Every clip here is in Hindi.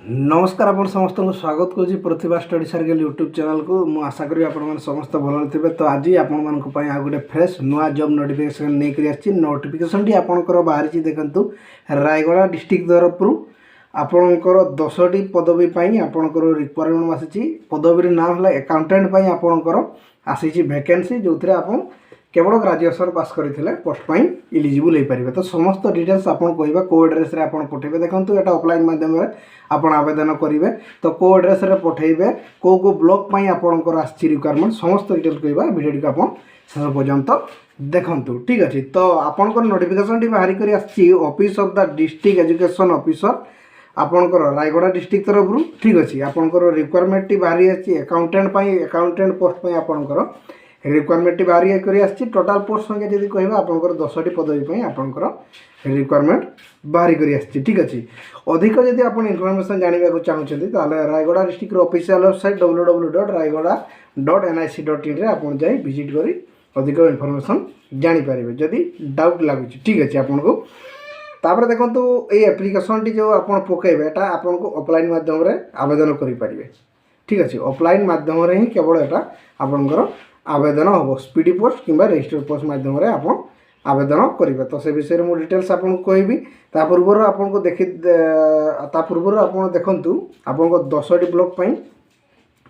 नमस्कार आपण समस्त को स्वागत करुँच प्रतिभा स्टडी सर्कल यूट्यूब चैनल को मु आशा करी आपण समस्त भल थे। तो आज आपण आ गोटे फ्रेश नुआ जॉब नोटिफिकेशन नहीं कर नोटिफिकेशन टी आपंकर बाहरी देखु रायगड़ा डिस्ट्रिक्ट तरफ आपणकर 10टी पदवी आपणकर रिक्वायरमेंट आसी पदवी नाम है अकाउंटेंट आपणकर आसी वैकेंसी जो थे आप केवल ग्रेजुएशन पास करते पोस्ट इलिजिबल हो पारे। तो समस्त डिटेल्स आपन कहबा को एड्रेस रे आपन पठेबे। देखंतु एटा ऑफलाइन माध्यम रे आपन आवेदन करिवे तो को एड्रेस रे पठेबे को ब्लॉक पई आपनकर आछि रिक्वायरमेंट समस्त डिटेल्स कहबा वीडियो को आपन शेष पर्यंत देखंतु। ठीक अछि। तो आपनकर नोटिफिकेशन टी बाहरी करी आछि office of the district education officer आपनकर रायगड़ा डिस्ट्रिक्ट तरफ। ठीक अछि। आपनकर रिक्वायरमेंट टी बाहरी आछि अकाउंटेंट पोस्ट पई आपनकर रिक्वायरमेंट बाहरी कर टोटाल पोस्ट संख्या जब कह आपंकर 10टी पदवी आपंकर रिक्वायरमेंट बाहरी कर। ठीक अच्छे। अधिक जब आप इनफॉरमेशन जानवा चाहते Rayagada district official website www.raigada.nic.in आप विजिट कर अधिक इनफॉरमेशन जानीपर जदि डाउट लगुच। ठीक अच्छे। आपको तापर देखो ये एप्लिकेशन टी जो आप पकेबे आपको ऑफलाइन माध्यम आवेदन करें। ठीक अच्छे। ऑफलाइन माध्यम ही केवल यहाँ आपंकर आवेदन हम स्पीडी पोस्ट कि रजिस्टर पोस्ट माध्यम आप आवेदन करेंगे। तो से विषय में डिटेल्स आपको कहबी। पूर्व आपको देखी पूर्व आप देखु आपको 10टी ब्लॉक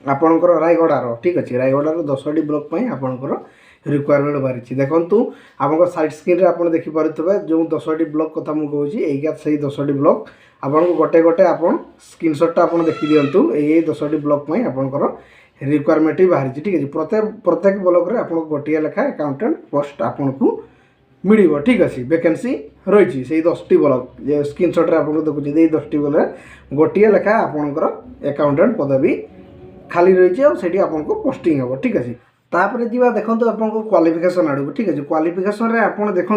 आपणकर रायगड़ार। ठीक अच्छे। रायगड़ार 10टी ब्लॉक आपणकर रिक्वायरमेंट बाहरी देखु आप साइड स्क्रीन आप देखिपे जो 10टी ब्लॉक कथा मुझे यही से 10टी ब्लॉक आपको गोटे गोटे आप स्क्रीनशॉट आप देखी दिंतु यही 10टी ब्लॉक आपणकर रिक्वायरमेंट ही बाहरी। ठीक है। प्रत्येक ब्लॉक रे आपको गोटे लेखा अकाउंटेंट पोस्ट आपको मिल। ठीक अच्छे। वैकेंसी रही से 10टी ब्लॉक स्क्रीनशॉट रे आपको देखुचे 10टी बोले गोटे लेखा आपंकर अकाउंटेंट पदवी खाली रही है आपको पोस्टिंग हम। ठीक अच्छे। तापर जी देखो आपको क्वालिफिकेशन आड़। ठीक अच्छे। क्वालिफिकेशन रे आप देखु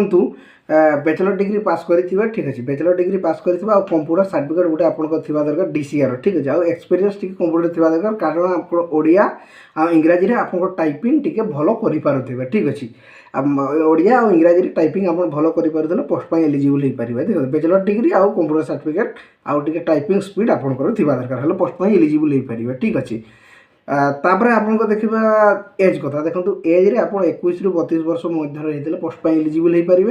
बैचलर डिग्री पास करेंगे। ठीक अच्छे। बैचलर डिग्री पास कर कंप्यूटर सर्टिफिकेट गोटे आपको दरकार DCR। ठीक अच्छे। आउ एक्सपीरियंस टी कंप्यूटर थी दरकार कारण आप ओडिया आ इंग्राजी रे आपको टाइपिंग टी भल कर। ठीक अच्छे। ओडिया और इंग्राजी टाइपिंग आप भल कर पोस्ट एलिजिबल हो पारे। देखो बैचलर डिग्री आउ कंप्यूटर सर्टिफिकेट आउ टाइपिंग स्पीड आपंकर थी दरकार पोस्ट एलिजिबल हो पारे। ठीक अच्छे। तापर आपको देखा एज कथा देखो एज रे आप 21 ରୁ 32 वर्ष मध्य रही पोस्ट एलिजिबल हो पारे।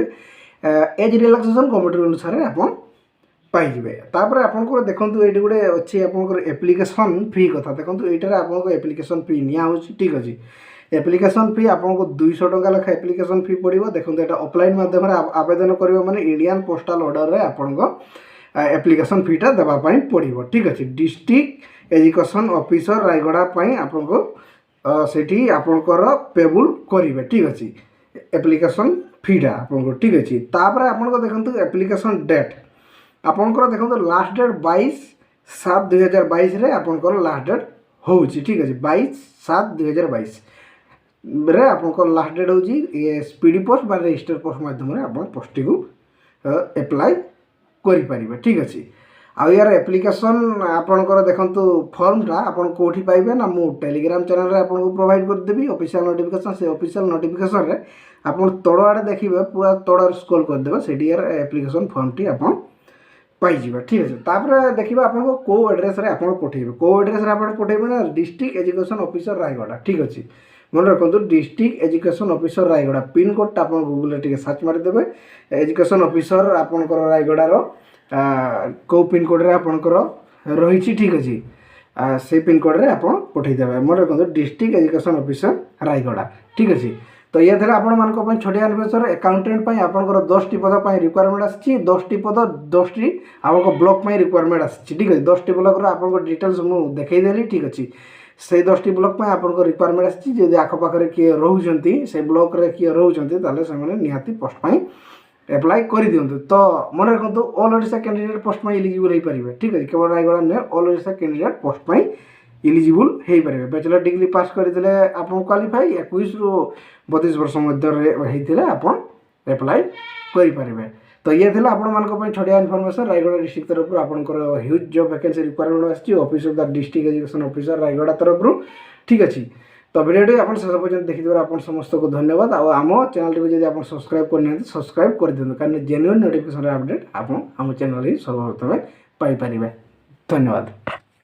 एज रिलैक्सेशन कमिटी अनुसार आप पाइबे। तापर आपको देखो ये गोटे अच्छे आपंकर एप्लिकेशन फी कथा देखो यहाँ आपको एप्लिकेशन फी निया। ठीक अच्छे। एप्लिकेशन फी आपको 200 टंका लेखा एप्लिकेशन फी पड़ो। देखो यहाँ ऑफलाइन माध्यम आवेदन करेंगे माने इंडियन पोस्टाल ऑर्डर रे आपको एप्लिकेशन फीटा देवाई पड़ो। ठीक अच्छे। डिस्ट्रिक्ट एजुकेशन ऑफिसर रायगड़ा आपको सेठी आपंकर पेबुल करेंगे। ठीक अच्छे। एप्लिकेशन फीटा आपको। ठीक अच्छे। तापर आपको देखो एप्लिकेशन डेट आपंकर देखो लास्ट डेट 22/7/2022 रे आपंकर लास्ट डेट हो। ठीक अच्छे। 22/7/2022 रे आपंकर लास्ट डेट हो स्पीडी पोस्ट बा रजिस्टर पोस्ट माध्यम आप पोस्ट को एप्लाई करें। ठीक अच्छे। आउ यार एप्लिकेशन आपंकर देखो फॉर्मटा आप कौटी पाइबे ना मु टेलीग्राम चैनल रे आपको प्रोवाइड करदेवी ऑफिशियल नोटिफिकेशन से ऑफिशियल नोटिफिकेशन रे आप तड़ आड़े देखिए पूरा तड़ स्क्रॉल करदेवे से यार एप्लिकेशन फॉर्म टी आप पाइबे। ठीक अच्छे। तापर देखिए आपको को एड्रेस रे आप पठेबे को एड्रेस रे आप पठेबे ना डिस्ट्रिक्ट एजुकेशन ऑफिसर रायगड़ा। ठीक अच्छे। मन रखु district education officer Rayagada pin code आप गूगल टे सर्च मारिदेवे एजुकेशन ऑफिसर आपंकर रायगड़ार को पिन कोड रे आपंकर रही। ठीक अच्छे। से पिन कोड रे आप पठेदेवे मन रखु डिस्ट्रिक्ट एजुकेशन ऑफिसर रायगड़ा। ठीक अच्छे। तो ये थे आपण छोटिया इन्फॉर्मेशन अकाउंटेंट आपंकर 10टी पद रिक्वायरमेंट आसी 10टी पद 10टी आपको ब्लॉक रिक्वायरमेंट आसी। ठीक है। 10टी ब्लॉक आपको डिटेल्स मुझे देखईदेली। ठीक अच्छे। से 10टी ब्लॉक आपको रिक्वायरमेंट आसी जब आखपाखे किए रोचे से ब्लॉक रे किए रोचे से निहाती पोस्ट एप्लाई कर दिंतु। तो मन रखु all Odisha candidate post eligible हो पारे। ठीक है। केवल रायगड़ा नुहे all Odisha candidate post eligible हो पारे। बैचलर डिग्री पास करते आप क्वालिफाई 21 ରୁ 32 वर्ष मध्य आप एप्लाई करें। तो ये थे आपण छोटिया इनफॉरमेशन रायगड़ा डिस्ट्रिक्ट तरफ आपंकर ह्यूज जॉब वैकेंसी रिक्वायरमेंट आसी office of the district education officer Rayagada तरफ। ठीक अच्छे। तो वीडियो आप शेष पर्यटन देखिए आप समस्त को धन्यवाद। आम चैनल टी जब आप सब्सक्राइब करना सब्सक्राइब कर दिखाँ कारण जेन्युइन नोटिफिकेशन अपडेट आप चैनल ही सर्वप्रथम पाइपर। धन्यवाद।